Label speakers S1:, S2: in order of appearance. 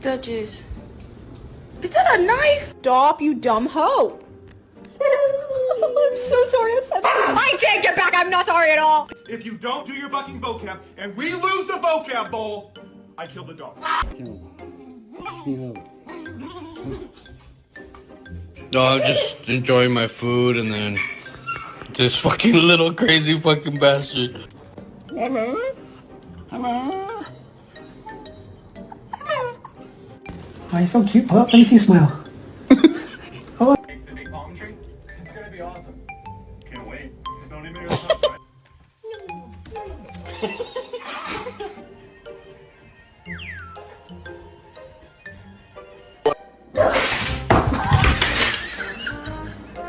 S1: Duchess. Is that a knife?
S2: Stop, you dumb hoe. I'm so sorry I said that. I take it back. I'm not sorry at all.
S3: If you don't do your bucking vocab and we lose the vocab bowl, I kill the dog.
S4: No, I'm just enjoying my food and then this fucking little crazy fucking bastard.
S2: Hello? Hello?
S5: Oh, you're so cute, pup. Let me see you smile. Oh.
S3: It's the big palm tree. It's gonna be awesome. Can't wait. Just don't even